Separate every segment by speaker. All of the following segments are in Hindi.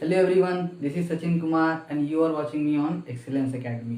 Speaker 1: Hello everyone, this is Sachin Kumar and you are watching me on Excellence Academy.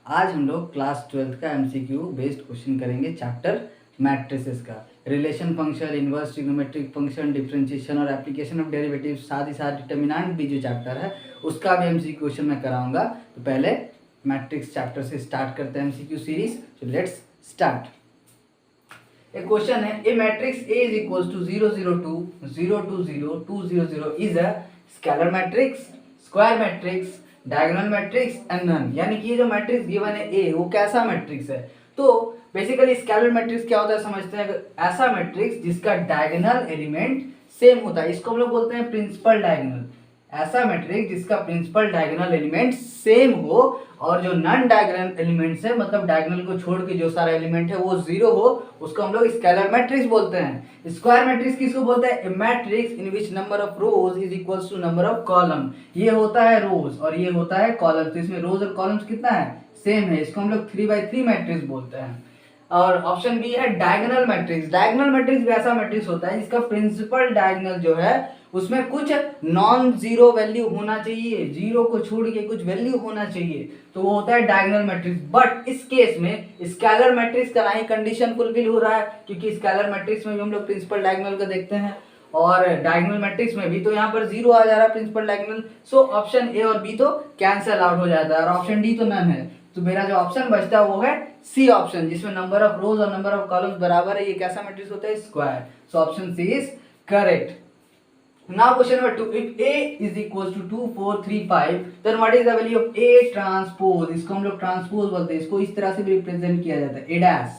Speaker 1: आज हम लोग क्लास 12 का एमसीक्यू बेस्ड क्वेश्चन करेंगे चैप्टर मैट्रिसेस का। Relation function, inverse trigonometric function, differentiation और एप्लीकेशन ऑफ डेरिवेटिव, साथ ही साथ डिटर्मिनेंट भी जो चैप्टर है उसका भी एमसीक्यू क्वेश्चन मैं कराऊंगा। तो पहले मैट्रिक्स चैप्टर से स्टार्ट करते हैं MCQ series. So let's start. एक क्वेश्चन है, a matrix A is equals to 0 0 2 0 2 0 2 0 0 is a scalar matrix, square matrix, diagonal matrix and none. यानी कि ये जो मैट्रिक्स गिवन है ए, वो कैसा मैट्रिक्स है? तो बेसिकली स्केलर मैट्रिक्स क्या होता है समझते हैं। ऐसा मैट्रिक्स जिसका डायगोनल एलिमेंट सेम होता है, इसको हम लोग बोलते हैं प्रिंसिपल डायगोनल। ऐसा मैट्रिक्स जिसका प्रिंसिपल डायगोनल एलिमेंट सेम हो और जो नॉन डायगोनल एलिमेंट्स है, मतलब डायगोनल को छोड़ के जो सारा एलिमेंट है वो जीरो हो, उसको हम लोग स्केलर मैट्रिक्स बोलते हैं। स्क्वायर मैट्रिक्स किसको बोलते हैं? A matrix in which number of rows is equals to number of column. ये होता है रोज और ये होता है कॉलम, तो इसमें रोज और कॉलम्स कितना है? सेम है। इसको हम लोग 3x3 मैट्रिक्स बोलते हैं। और ऑप्शन बी है डायगोनल मैट्रिक्स। डायगोनल मैट्रिक्स भी ऐसा मैट्रिक्स होता है जिसका प्रिंसिपल डायगोनल जो है उसमें कुछ नॉन जीरो वैल्यू होना चाहिए, जीरो को छोड़ के कुछ वैल्यू होना चाहिए, तो वो होता है डायगोनल मैट्रिक्स। बट इस केस में स्केलर मैट्रिक्स का नहीं कंडीशन फुलफिल हो रहा है, क्योंकि स्केलर मैट्रिक्स में भी हम लोग प्रिंसिपल डायगोनल को देखते हैं और डायगोनल मैट्रिक्स में भी, तो यहाँ पर जीरो आ जा रहा है principal diagonal. So option A और बी तो कैंसिल आउट हो जाता है और ऑप्शन डी तो नन है। तो मेरा जो ऑप्शन बचता है वो है सी ऑप्शन, जिसमें नंबर ऑफ रोज और नंबर ऑफ कॉलम्स बराबर है। ये कैसा मैट्रिक्स होता है? Square. So option C is correct. Now question number 2, if A is equals to 2 4 3 5 then what is the value of A transpose? इसको हम लोग ट्रांसपोज बोलते हैं, इसको इस तरह से भी रिप्रेजेंट किया जाता है, A डैश,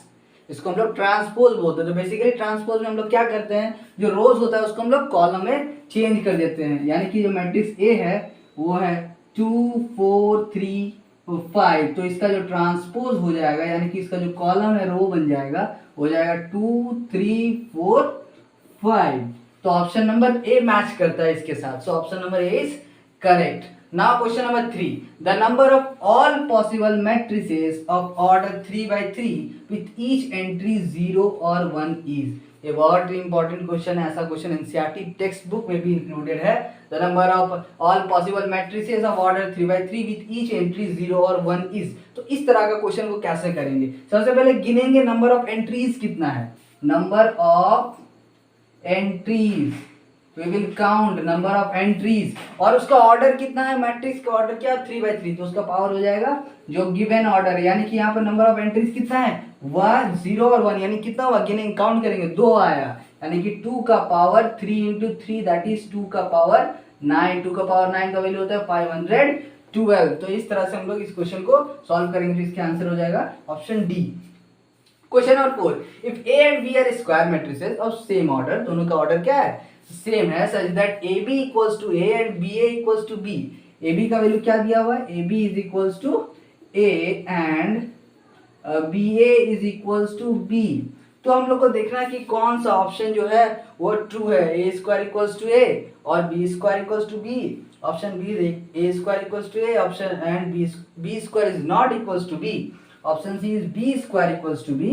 Speaker 1: इसको हम लोग ट्रांसपोज बोलते हैं। तो बेसिकली ट्रांसपोज में हम लोग क्या करते हैं, जो रोज होता है उसको हम लोग कॉलम में चेंज कर देते हैं। यानी कि जो मैट्रिक्स A है वो है 2 4 3 5, तो इसका जो ट्रांसपोज हो जाएगा, यानी कि इसका जो कॉलम है रो बन जाएगा, हो जाएगा 2 3 4 5। तो ऑप्शन नंबर ए मैच करता है इसके साथ। So option number A is correct. Now question number 3, the number of all possible matrices of order 3x3 with each entry 0 और 1 इज। ये बहुत इंपॉर्टेंट क्वेश्चन है, ऐसा क्वेश्चन एनसीईआरटी टेक्स्ट बुक में भी इंक्लूडेड है। The number of all possible matrices of order 3x3 with each entry 0 और 1 इज। तो इस तरह का क्वेश्चन को कैसे करेंगे? सबसे पहले गिनेंगे नंबर ऑफ एंट्रीज कितना है, number of entries, we will count number of entries, और उसका ऑर्डर कितना है, मैट्रिक्स का ऑर्डर क्या? 3x3, तो उसका पावर हो जाएगा जो गिवन ऑर्डर है। यानी कि यहाँ पर नंबर ऑफ एंट्रीज कितना है? 1 0 और 1, यानी कितना हुआ? गिनेंगे, काउंट करेंगे, 2 आया, यानी कि 2 का पावर 3 इंटू 3 दैट इज 2 का पावर 9। 2 का पावर 9 का वैल्यू होता है 512। तो इस तरह से हम लोग इस क्वेश्चन को सॉल्व करेंगे, तो इसका आंसर हो जाएगा option D. Question number 4, if A and B are square matrices of same order, दोनों का ऑर्डर क्या है? सेम है, such that AB equals to A and BA equals to B। AB का वैल्यू क्या दिया हुआ है? AB is equals to A and BA is equals to B। तो हम लोग को देखना है कि कौन सा ऑप्शन जो है वो ट्रू है। A square equals to A और B square equals to B। Option B A square equals to A option and B square is not equals to B। Option C is B square equals to B,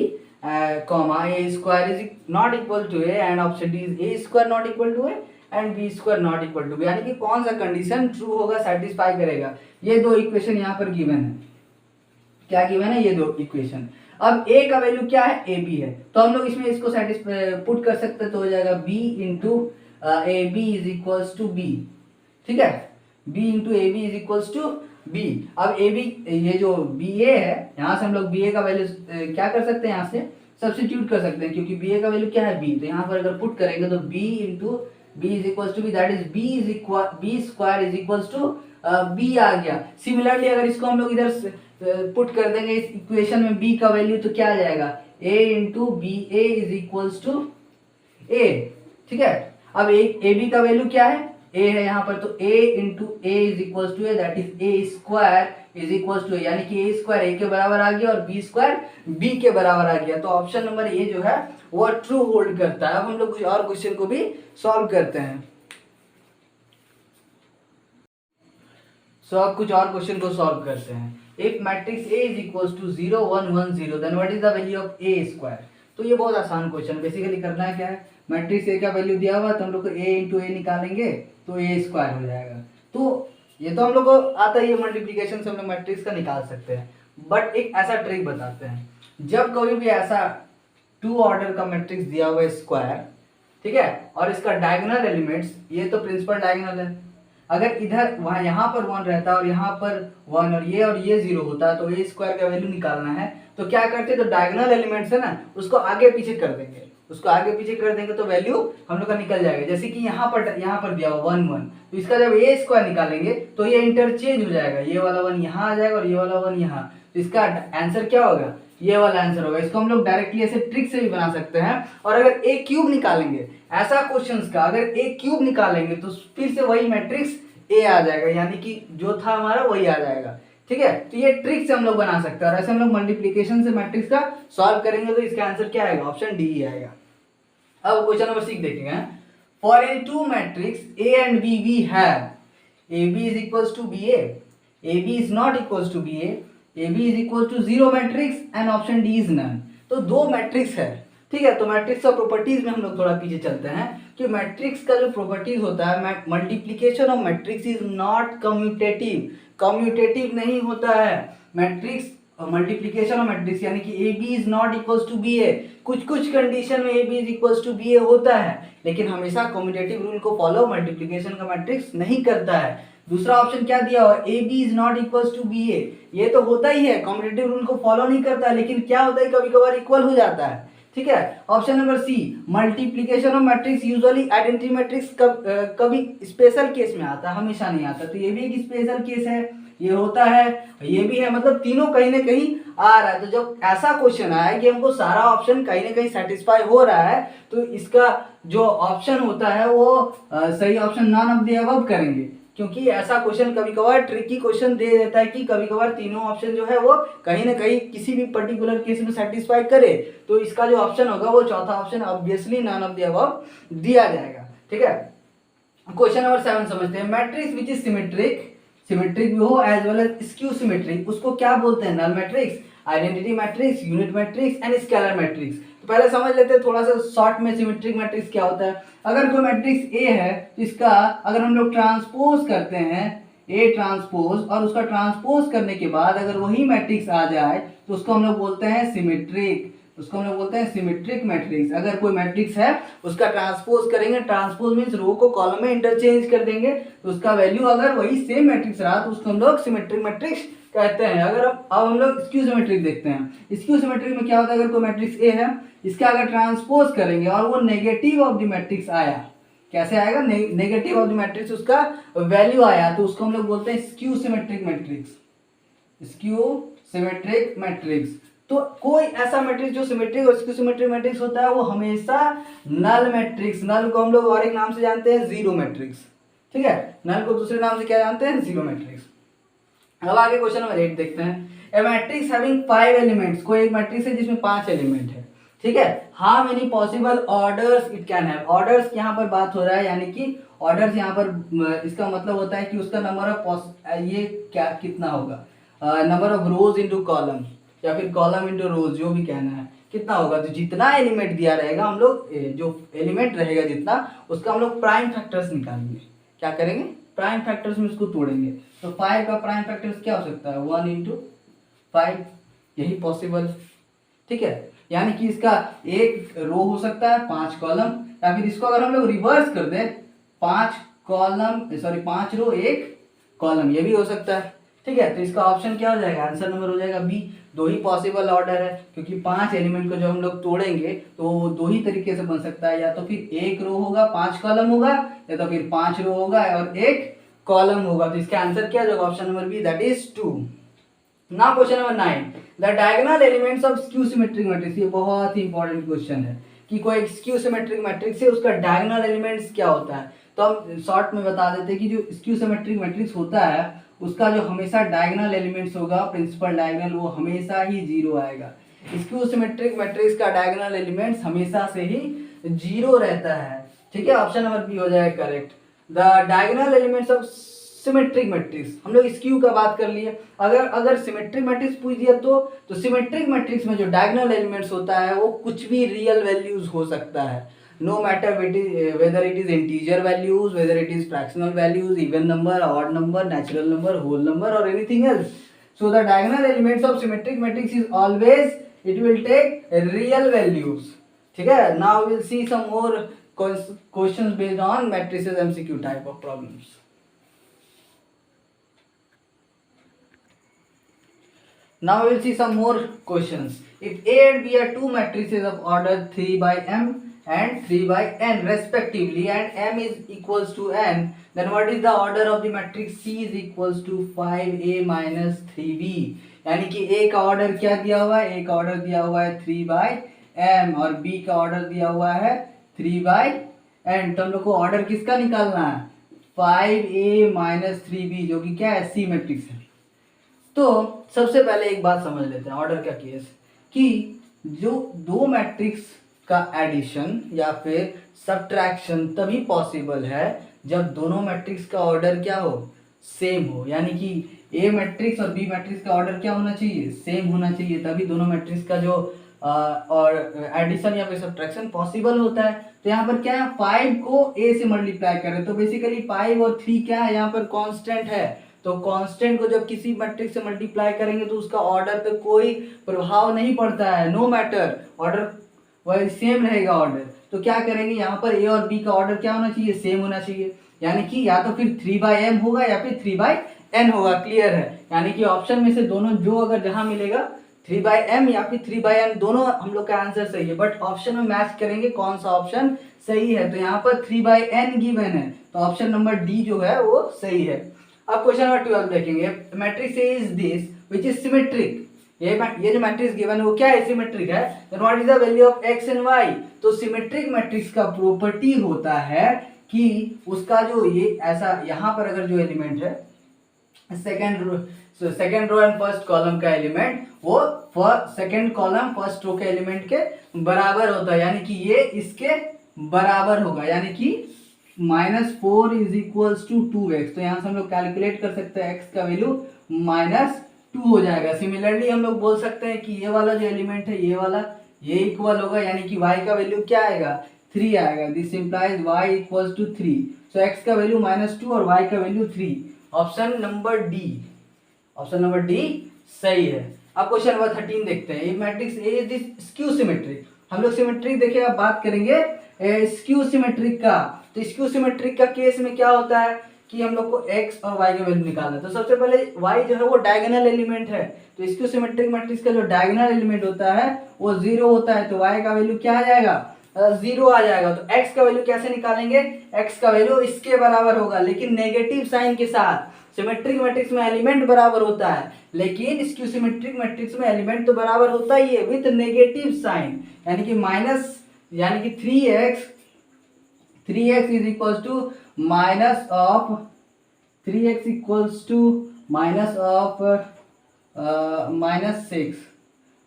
Speaker 1: comma A square is not equal to A, and option D is A square not equal to A and B square not equal to B। यानी कि कौन सा कंडीशन ट्रू होगा, सेटिस्फाई करेगा। ये दो इक्वेशन यहाँ पर गिवन है। क्या गिवन है? ये दो इक्वेशन। अब A का वैल्यू क्या है? AB है, तो हम लोग इसमें इसको सेटिस्फाई पुट कर सकते हैं, तो हो जाएगा B into AB is equals to B। ठीक है, B into AB is equals to B। अब AB, ये जो BA है, यहाँ से हम लोग BA का वैल्यू क्या कर सकते हैं, यहाँ से सब्स्टिट्यूट कर सकते हैं, क्योंकि BA का वैल्यू क्या है? B। तो यहाँ पर अगर पुट करेंगे तो B into B is equals to B, that is B square is equals to B आ गया। सिमिलरली अगर इसको हम लोग इधर पुट कर देंगे इस इक्वेशन में B का वैल्यू, तो क्या आ जाएगा? A into BA is equals to A। ठीक है, अब AB का वैल्यू क्या है? A है यहाँ पर, तो A into A is equals to A, that is A square is equals to, यानी कि A स्क्वायर A के बराबर आ गया और B स्क्वायर B के बराबर आ गया। तो ऑप्शन नंबर ए जो है वो ट्रू होल्ड करता है। अब हम लोग कुछ और क्वेश्चन को भी सॉल्व करते हैं। अब कुछ और क्वेश्चन को सॉल्व करते हैं। If matrix A is equals to 0 1 1 0 then what is the value of A square. तो ये बहुत आसान क्वेश्चन, बेसिकली करना है क्या है, मैट्रिक्स A का वैल्यू दिया हुआ, तो हम लोग को A इंटू A निकालेंगे तो A स्क्वायर हो जाएगा। तो ये तो हम लोग को आता ही है, मल्टीप्लिकेशन से हम लोग मैट्रिक्स का निकाल सकते हैं। बट एक ऐसा ट्रिक बताते हैं, जब कभी भी ऐसा 2 ऑर्डर का मैट्रिक्स दिया हुआ है स्क्वायर, ठीक है, और इसका डायगोनल एलिमेंट्स, ये तो प्रिंसिपल डायगोनल है, अगर इधर वहाँ यहाँ पर 1 रहता है और यहाँ पर 1 और ये 0 होता है, तो ये स्क्वायर का वैल्यू निकालना है तो क्या करते हैं, तो डायगोनल एलिमेंट्स है ना, उसको आगे पीछे कर देंगे, उसको आगे पीछे कर देंगे तो वैल्यू हम लोग का निकल जाएगा। जैसे कि यहाँ पर दिया हुआ 1 1, तो इसका जब ये स्क्वायर निकालेंगे तो ये इंटरचेंज हो जाएगा, ये वाला 1 यहाँ आ जाएगा और ये वाला 1 यहाँ, तो इसका आंसर क्या होगा, ये वाला आंसर होगा। इसको हम लोग डायरेक्टली ऐसे ट्रिक से भी बना सकते हैं। और अगर ए क्यूब निकालेंगे ऐसा क्वेश्चंस का, अगर ए क्यूब निकालेंगे तो फिर से वही मैट्रिक्स ए आ जाएगा, यानी कि जो था हमारा वही आ जाएगा, ठीक है। तो ये ट्रिक से हम लोग बना सकते हैं और ऐसे हम लोग मल्टीप्लिकेशन से मैट्रिक्स का सॉल्व करेंगे तो इसका आंसर क्या आएगा, ऑप्शन डी ही आएगा। अब क्वेश्चन नंबर 6 देखेंगे, for in 2 matrix A and B we have A B is equals to B A B is not equals to B A B is equal to 0 matrix and option D is none. तो 2 मैट्रिक्स है, ठीक है। तो मैट्रिक्स का प्रॉपर्टीज में हम लोग थोड़ा पीछे चलते हैं कि मैट्रिक्स का जो प्रॉपर्टीज होता है, multiplication of matrix is not commutative, commutative नहीं होता है मैट्रिक्स, मल्टीप्लिकेशन ऑफ मैट्रिक्स, यानी कि A B is not equals to B A, कुछ कुछ कंडीशन में A B is equals to B A होता है, लेकिन हमेशा कम्यूटेटिव रूल को फॉलो मल्टीप्लिकेशन का मैट्रिक्स नहीं करता है। दूसरा ऑप्शन क्या दिया हुआ, A B is not equals to B A, ये तो होता ही है, कम्यूटेटिव रूल को फॉलो नहीं करता है, लेकिन क्या होता है कभी कभार इक्वल हो जाता है, ठीक है। Option number C, multiplication of matrix usually identity matrix कभी स्पेशल केस में आता है, हमेशा नहीं आता, तो ये भी एक स्पेशल केस है, ये होता है, ये भी है, मतलब तीनों कहीं ना कहीं आ रहा है। तो जब ऐसा क्वेश्चन आया कि हमको सारा ऑप्शन कहीं ना कहीं सेटिस्फाई हो रहा है, तो इसका जो ऑप्शन होता है वो सही option non of the above करेंगे, क्योंकि ऐसा क्वेश्चन कभी कभार ट्रिकी क्वेश्चन दे देता है कि कभी कभार तीनों ऑप्शन जो है वो कहीं ना कहीं किसी भी पर्टिकुलर केस में सेटिस्फाई करे, तो इसका जो ऑप्शन होगा वो चौथा option obviously none of the above दिया जाएगा, ठीक है। क्वेश्चन नंबर 7 समझते हैं, matrix which is symmetric, symmetric भी हो as well as skew symmetric, उसको क्या बोलते हैं, null matrix, identity matrix, unit matrix and scalar matrix. तो पहले समझ लेते हैं थोड़ा सा शॉर्ट में सिमेट्रिक मैट्रिक्स क्या होता है। अगर कोई मैट्रिक्स ए है तो इसका अगर हम लोग ट्रांसपोज करते हैं ए ट्रांसपोज, और उसका ट्रांसपोज करने के बाद अगर वही मैट्रिक्स आ जाए तो उसको हम लोग बोलते हैं सिमेट्रिक, उसको हम लोग बोलते हैं सिमेट्रिक मैट्रिक्स। अगर कोई मैट्रिक्स है उसका ट्रांसपोज करेंगे, ट्रांसपोज मींस रो को कॉलम में इंटरचेंज कर देंगे, तो उसका वैल्यू अगर वही सेम मैट्रिक्स रहा तो उसको हम लोग सिमेट्रिक मैट्रिक्स कहते हैं। अगर अब हम लोग स्क्यू सिमेट्रिक देखते हैं, स्क्यू सिमेट्रिक में क्या होता है, अगर कोई मैट्रिक्स ए है इसका अगर ट्रांसपोज करेंगे और वो नेगेटिव ऑफ द मैट्रिक्स आया, कैसे आएगा, नेगेटिव ऑफ द मैट्रिक्स उसका वैल्यू आया, तो उसको हम लोग बोलते हैं skew symmetric matrix, skew symmetric matrix. तो कोई ऐसा मैट्रिक्स जो सिमेट्रिक और स्क्यू सिमेट्रिक मैट्रिक्स होता है वो हमेशा नल मैट्रिक्स, नल को हम लोग और एक नाम से जानते हैं जीरो मैट्रिक्स, ठीक है, नल को दूसरे नाम से क्या जानते हैं, जीरो मैट्रिक्स। अब आगे क्वेश्चन नंबर 8 देखते हैं, ए मैट्रिक्स हैविंग 5 एलिमेंट्स, कोई एक मैट्रिक्स है जिसमें 5 एलिमेंट है, ठीक है, how many possible orders it can have. Orders यहाँ पर बात हो रहा है, यानी कि ऑर्डर्स यहाँ पर इसका मतलब होता है कि उसका नंबर ऑफ ये क्या कितना होगा, number of rose into column या फिर कॉलम इनटू रोज, जो भी कहना है कितना होगा। तो जितना एलिमेंट दिया रहेगा हम लोग जो एलिमेंट रहेगा जितना, उसका हम लोग प्राइम फैक्टर्स निकालेंगे, क्या करेंगे, प्राइम फैक्टर्स में उसको तोड़ेंगे। तो 5 का प्राइम फैक्टर्स क्या हो सकता है, 1 इंटू 5, यही पॉसिबल, ठीक है, यानी कि इसका एक रो हो सकता है 5 कॉलम, या फिर इसको अगर हम लोग रिवर्स कर दें 5 रो 1 कॉलम, ये भी हो सकता है, ठीक है। तो इसका ऑप्शन क्या हो जाएगा, आंसर नंबर हो जाएगा बी। 2 ही पॉसिबल ऑर्डर है, क्योंकि 5 एलिमेंट को जब हम लोग तोड़ेंगे तो वो 2 ही तरीके से बन सकता है, या तो फिर 1 रो होगा 5 कॉलम होगा, या तो फिर 5 रो होगा और 1 कॉलम होगा। तो इसका आंसर क्या होगा, option number B, that is 2। Now question number 9, the diagonal elements of skew symmetric matrix. ये बहुत ही इंपॉर्टेंट क्वेश्चन है कि कोई स्क्यू सिमेट्रिक मैट्रिक्स है उसका डायगोनल एलिमेंट्स क्या होता है। तो हम शॉर्ट में बता देते हैं कि जो स्क्यू सिमेट्रिक मैट्रिक्स होता है उसका जो हमेशा डायगोनल एलिमेंट्स होगा, प्रिंसिपल डायगोनल, वो हमेशा ही 0 आएगा। स्क्यू सिमेट्रिक मैट्रिक्स का डायगोनल एलिमेंट्स हमेशा से ही 0 रहता है, ठीक है, ऑप्शन नंबर बी हो जाएगा correct. The diagonal elements of symmetric matrix, हम लोग स्क्यू का बात कर लिए, अगर सिमेट्रिक मैट्रिक्स पूछ दिया तो सिमेट्रिक मैट्रिक्स में जो डायगोनल एलिमेंट्स होता है वो कुछ भी रियल वैल्यूज हो सकता है, no matter whether it is integer values, whether it is fractional values, even number, odd number, natural number, whole number or anything else. So the diagonal elements of symmetric matrix is always, it will take real values. ठीक है. Now we will see some more questions based on matrices MCQ type of problems. Now we will see some more questions. If A and B are two matrices of order 3 by m and 3 by n respectively, and m is equals to n, then what is the order of the matrix C is equals to 5a minus 3b. यानी कि A का ऑर्डर क्या दिया हुआ है? A का ऑर्डर दिया हुआ है 3 by m और B का ऑर्डर दिया हुआ है 3 by n. तो हम लोग को ऑर्डर किसका निकालना है? 5a minus 3b, जो कि क्या है? सी मैट्रिक्स है. तो सबसे पहले एक बात समझ लेते हैं ऑर्डर का केस, कि जो दो मैट्रिक्स का एडिशन या फिर सब्ट्रैक्शन तभी पॉसिबल है जब दोनों मैट्रिक्स का ऑर्डर क्या हो? सेम हो. यानी कि ए मैट्रिक्स और बी मैट्रिक्स का ऑर्डर क्या होना चाहिए? सेम होना चाहिए. तभी दोनों मैट्रिक्स का जो और एडिशन या फिर सब्ट्रैक्शन पॉसिबल होता है. तो यहाँ पर क्या है? 5 को a से मल्टीप्लाई कर रहे हैं, तो बेसिकली 5 और 3 क्या है? यहाँ पर कांस्टेंट है. तो कांस्टेंट को जब किसी मैट्रिक्स से मल्टीप्लाई करेंगे तो उसका ऑर्डर पे कोई प्रभाव नहीं पड़ता है. नो मैटर, ऑर्डर वही सेम रहेगा ऑर्डर. तो क्या करेंगे यहाँ पर? ए और बी का ऑर्डर क्या होना चाहिए? सेम होना चाहिए. यानी कि या तो फिर 3 by m होगा या फिर 3 by n होगा. क्लियर है? यानी कि ऑप्शन में से दोनों जो अगर जहां मिलेगा 3 by m या फिर 3 by n, दोनों हम लोग का आंसर सही है. बट ऑप्शन में मैच करेंगे कौन सा ऑप्शन सही है. तो यहाँ पर 3 by n गिवन है, तो ऑप्शन नंबर डी जो है वो सही है. अब क्वेश्चन नंबर 12 देखेंगे. Matrix A is this which is symmetric. ये जो मैट्रिक्स गिवन है वो क्या है? सिमेट्रिक है. Then what is the value of X and Y. तो सिमेट्रिक मैट्रिक्स का प्रॉपर्टी होता है कि उसका जो ये ऐसा यहाँ पर अगर जो एलिमेंट है second row and first column का एलिमेंट वो सेकेंड कॉलम फर्स्ट रो के एलिमेंट के बराबर होता है. यानी कि ये इसके बराबर होगा. यानी कि -4 इज इक्वल्स टू 2x. तो यहाँ से हम लोग कैलकुलेट कर सकते हैं x का वैल्यू -2 हो जाएगा. सिमिलरली हम लोग बोल सकते हैं कि ये वाला जो एलिमेंट है ये वाला ये इक्वल होगा. यानी कि y का वैल्यू क्या आएगा? 3 आएगा. This implies y equals to 3. So x का वैल्यू -2 और y का वैल्यू 3. ऑप्शन नंबर डी सही है. अब क्वेश्चन नंबर 13 देखते हैं. Matrix A is this skew symmetric. हम लोग सिमेट्रिक देखिए, अब बात करेंगे स्क्यू सिमेट्रिक का. तो स्क्यू सिमेट्रिक का केस में क्या होता है कि हम लोग को x और y का वैल्यू निकालना है. तो सबसे पहले y जो है वो डायगोनल एलिमेंट है. तो स्क्यू सिमेट्रिक मैट्रिक्स का जो डायगोनल एलिमेंट होता है वो 0 होता है. तो y का वैल्यू क्या आ जाएगा? 0 आ जाएगा. तो x का वैल्यू कैसे निकालेंगे? x का वैल्यू इसके बराबर होगा, लेकिन नेगेटिव साइन के साथ. सिमेट्रिक मैट्रिक्स में एलिमेंट बराबर होता है, लेकिन स्क्यू सिमेट्रिक मैट्रिक्स में एलिमेंट तो बराबर होता ही है विद नेगेटिव साइन. यानी कि माइनस, यानी कि 3x is equals to minus of 3x equals to minus of -6.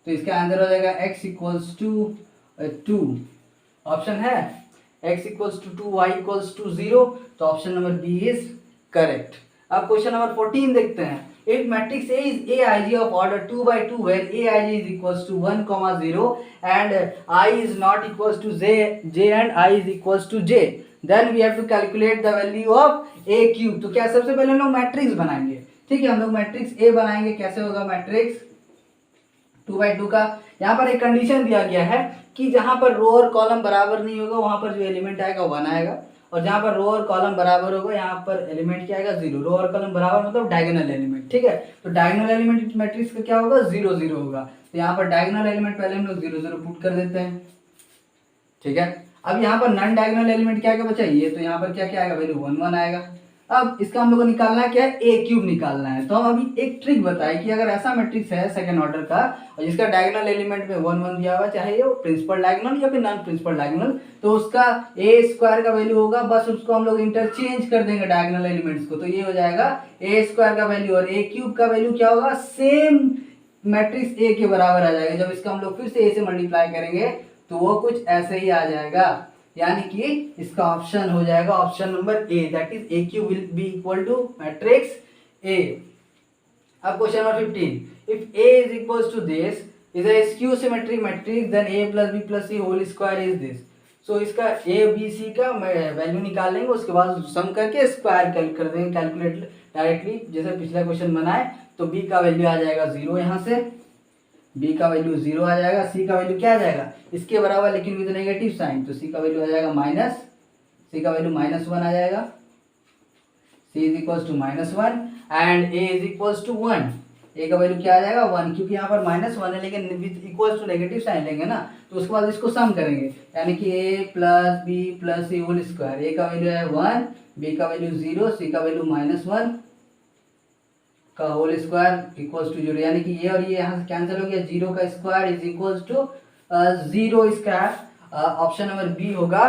Speaker 1: तो इसका आंसर हो जाएगा x इक्वल्स टू 2. ऑप्शन है x equals to 2, y equals to 0. तो option number B is correct. अब क्वेश्चन नंबर 14 देखते हैं. If matrix A is aij of order 2 by 2 where aij is equals to 1, 0 and I is not equals to j and I is equals to j, then we have to calculate the value of a cube. तो क्या सबसे पहले हम लोग मैट्रिक्स बनाएंगे. ठीक है, हम लोग मैट्रिक्स A बनाएंगे. कैसे होगा मैट्रिक्स 2 by 2 का? यहाँ पर एक कंडीशन दिया गया है कि जहाँ पर रो और कॉलम बराबर नहीं होगा वहाँ पर जो एलिमेंट आएगा 1 आएगा, और जहाँ पर रो और कॉलम बराबर होगा यहाँ पर एलिमेंट क्या आएगा? 0. रो और कॉलम बराबर मतलब डायगोनल एलिमेंट. ठीक है, तो डायगोनल एलिमेंट मैट्रिक्स का क्या होगा? 0 0 होगा. तो यहाँ पर डायगोनल एलिमेंट पहले हम लोग 0 0 पुट कर देते हैं. ठीक है, अब यहाँ पर नॉन डायगोनल एलिमेंट क्या आएगा बच्चा? ये. तो यहाँ पर क्या क्या आएगा? वैल्यू 1 1 आएगा. अब इसका हम लोग को निकालना है क्या है? ए क्यूब निकालना है. तो हम अभी एक ट्रिक बताए कि अगर ऐसा मैट्रिक्स है सेकंड ऑर्डर का और जिसका डायगोनल एलिमेंट में 1 1 दिया हुआ, चाहे वो प्रिंसिपल डायगोनल या फिर नॉन प्रिंसिपल डायगोनल, तो उसका ए स्क्वायर का वैल्यू होगा. बस उसको हम लोग इंटरचेंज कर देंगे डायगोनल एलिमेंट्स को. तो ये हो जाएगा ए स्क्वायर का वैल्यू और ए क्यूब का वैल्यू क्या होगा? सेम मैट्रिक्स ए के बराबर आ जाएगा. जब इसका हम लोग फिर से ए से मल्टीप्लाई करेंगे तो वो कुछ ऐसे ही आ जाएगा. यानी कि इसका ऑप्शन हो जाएगा option number A, that is A cube will be equal to matrix A. अब question number 15. If A is equals to this is a skew symmetric matrix then a plus b plus c whole square is this. So इसका ए बी सी का वैल्यू निकाल लेंगे, उसके बाद सम करके स्क्वायर कर देंगे कैलकुलेट डायरेक्टली, जैसे पिछला क्वेश्चन बनाए। तो बी का वैल्यू आ जाएगा 0 यहाँ से, बी का वैल्यू 0 आ जाएगा, सी का वैल्यू क्या आ जाएगा इसके बराबर लेकिन विद नेगेटिव साइन, तो सी का वैल्यू आ जाएगा माइनस, सी का वैल्यू -1 आ जाएगा, C is equals to -1 and A is equals to 1, ए का वैल्यू क्या आ जाएगा 1, क्योंकि यहाँ पर -1 है लेकिन with equals to negative sign लेंगे ना, तो उसके बाद इसको सम करेंगे, यानी कि a plus B plus C whole square, A का वैल्यू है 1, बी का वैल्यू 0, सी का वैल्यू -1 का होल स्क्वायर इक्वल्स टू 0, यानी कि ये और ये यहाँ से कैंसिल हो गया, 0 का स्क्वायर इज इक्वल्स टू 0 स्क्वायर, ऑप्शन नंबर बी होगा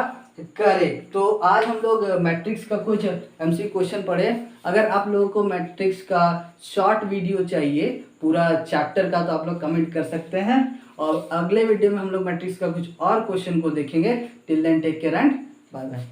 Speaker 1: करेक्ट। तो आज हम लोग मैट्रिक्स का कुछ एमसी क्वेश्चन पढ़े। अगर आप लोगों को मैट्रिक्स का शॉर्ट वीडियो चाहिए पूरा चैप्टर का, तो आप लोग कमेंट कर सकते हैं, और अगले वीडियो में हम लोग मैट्रिक्स का कुछ और क्वेश्चन को देखेंगे। Till then take care and bye bye.